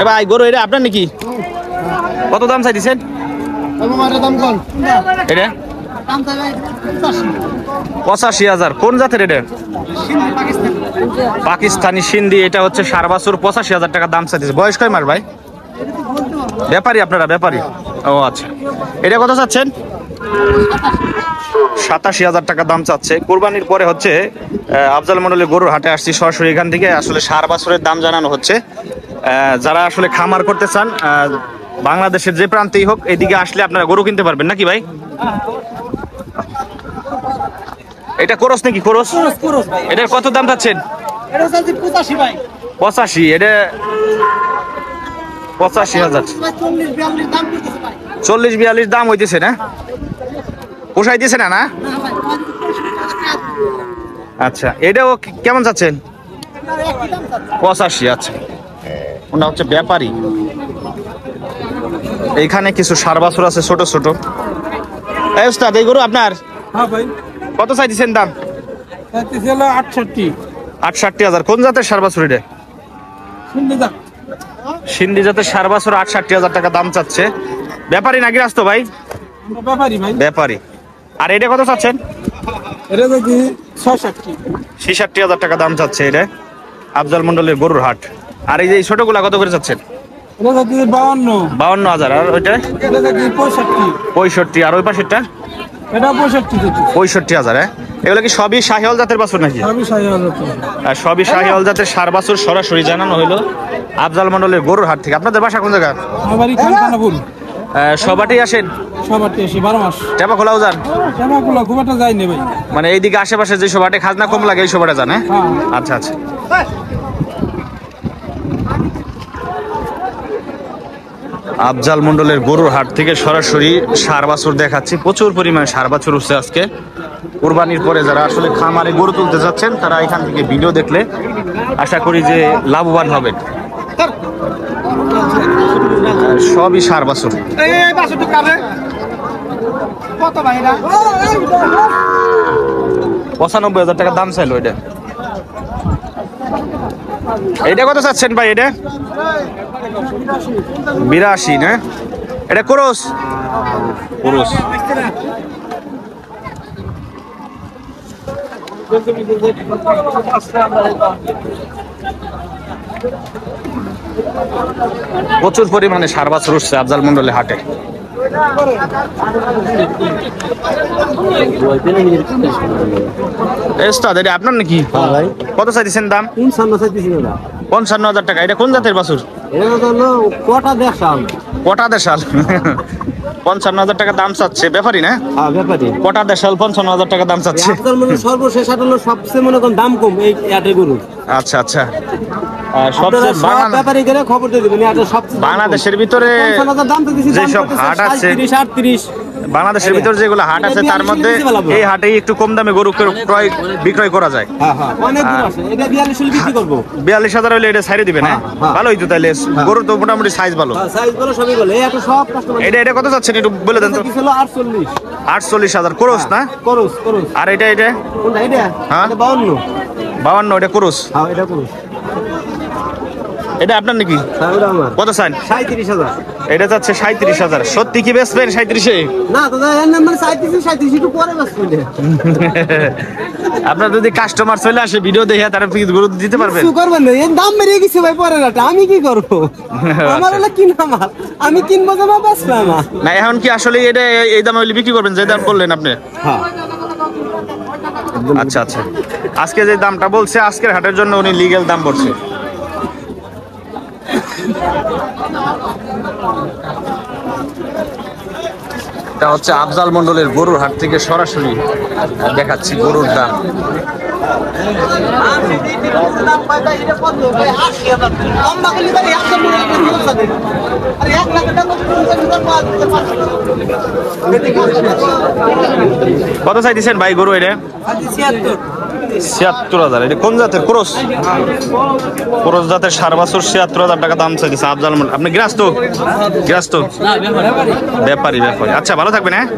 ভাই গরু এটা আপনার নাকি? কত দাম চাইছেন? এটা 85,000। কোন জাতের এটা? পাকিস্তানি সিন্ধি। এটা হচ্ছে সার বাছুর, 85,000 টাকা দাম চাইছে। বয়স কয় মাস ভাই? ব্যাপারী আপনারা? ব্যাপারী। ও আচ্ছা, এটা কত চাচ্ছেন? 87,000 টাকা দাম চাচ্ছে। কোরবানির পরে হচ্ছে আফজাল মন্ডলের গরুর হাটে আসছি সরাসরি। এখান থেকে আসলে সার বাছুরের দাম জানানো হচ্ছে। যারা আসলে খামার করতে চান বাংলাদেশের যে প্রান্তেই হোক এদিকে আসলে আপনারা গরু কিনতে পারবেন নাকি ভাই? এটা কোরস নাকি? কোরস। এটার কত দাম চাচ্ছেন? 85। এটা 85,000। 40-42 দাম হইতেছে না? পোষাই দিয়েছে না? না আচ্ছা, এটাও কেমন চাচ্ছেন? 85। আচ্ছা, ওটা হচ্ছে ব্যাপারী। এইখানে কিছু সার বাছুর আছে ছোট ছোট। এই উস্তাদ, এই গরু আপনার? হ্যাঁ ভাই। কত চাইছেন দাম? 68,000। কোন জাতের সার বাছুর এটা? সিন্ধি জাতের সার বাছুর। 68,000 টাকা দাম চাচ্ছে। ব্যাপারী নাকি রাস্ত ভাই? ব্যাপারী ভাই। ব্যাপারী। আর এটা কত চাচ্ছেন? এটা দেখি 66,000 টাকা দাম চাচ্ছে। এটা আফজাল মন্ডলের গরুর হাট। আর এই যে ছোটগুলা কত করে চাচ্ছেন? 52,000। আর ওইটা 65। আর ওই পাশেরটা? এটা 65,000। এগুলো কি সবই শাহিওয়াল জাতের বাছুর নাকি? সবই শাহিওয়াল জাতের সার বাছুর। সরাসরি জানানো হইলো আফজাল মন্ডলের গরুর হাট থেকে। আপনাদের বাসা কোন জায়গা? সবাটি আসেন? সবাটি আসি 12 মাস। টেপা খোলাও যান? টেপা খোলা খুব একটা যায়নি ভাই। মানে এইদিকে আশেপাশে যে সবাটি খাজনা কম লাগে এই সবাটা জানে? আচ্ছা আচ্ছা। আফজাল মন্ডলের গরুর হাট থেকে সরাসরি সার বাছুর দেখাচ্ছি। প্রচুর পরিমাণে সার বাছুর উঠছে আজকে। কুরবানির পরে যারা আসলে খামারে গরু তুলতে যাচ্ছেন তারা এখান থেকে ভিডিও দেখলে আশা করি যে লাভবান হবেন। সবই সার বাছুর। 95,000 টাকা দাম চাইলো এটা। এটা কত চাচ্ছেন ভাই? এটা 82 না? এটা ক্রস? ক্রস। প্রচুর পরিমাণে সার বাছুর উঠছে আফজাল মন্ডলের হাটে। আপনার নাকি? কত চাইছেন দাম? 55,000 টাকা। এটা কোন জাতের বাছুর? কোটা দেশাল। 55,000 টাকা দাম চাচ্ছে। ব্যাপারী না? ব্যাপারী। কোটা দেশাল 55,000 টাকা দাম চাচ্ছে। সর্বশেষ হলো সবচেয়ে মনে করেন দাম কম এই আটের গরু। আচ্ছা আচ্ছা। বাংলাদেশের ভিতরে যেসব হাট আছে, বাংলাদেশের ভিতরে যেগুলো হাট আছে তার মধ্যে এই হাটেই একটু কম দামে গরু ক্রয় বিক্রয় করা যায়। 42,000 হলে এটা ছাড়ে দিবে না? ভালোই তো তাইলে। গরু তো মোটামুটি সাইজ ভালো। এটা কত যাচ্ছে একটু বলে দেন তো? 48,000 ক্রস না? আর এটা? হ্যাঁ 52। এটা ক্রস। এটা আপনার নাকি? কত চান? 37,000। এটা যাচ্ছে 37,000। সত্যি কি বেচবেন 37-এ? না দাদা, এর নাম্বার 37 একটু পরে বেচবেন। আপনার যদি কাস্টমার চলে আসে ভিডিও দেখে তারা কি গরু দিতে পারবেন? কিছু করবেন না, এর দাম বেরিয়ে গেছে ভাই পরে রাতে। আমি কি করব? আমার হলো কিনা মাল, আমি কিনবো জমা বেচবো আমার। না এখন কি আসলে এটা এই দামে হলে বিক্রি করবেন যে দাম বললেন আপনি? হ্যাঁ। আচ্ছা আচ্ছা। আজকে যে দামটা বলছে আজকের হাটের জন্য উনি লিগ্যাল দাম বলছে। এটা হচ্ছে আফজাল মন্ডলের গরুর হাট থেকে সরাসরি দেখাচ্ছি গরুর দাম। কত চাইছেন ভাই গরু? এটা 76,000। এটা কোন জাতের? ক্রস। ক্রস জাতের সার বাছুর। 76,000 টাকা দাম চাইছে আফজাল মন্ডল। আপনি গৃহস্থ? ব্যাপারী। আচ্ছা, ভালো থাকবেন। হ্যাঁ।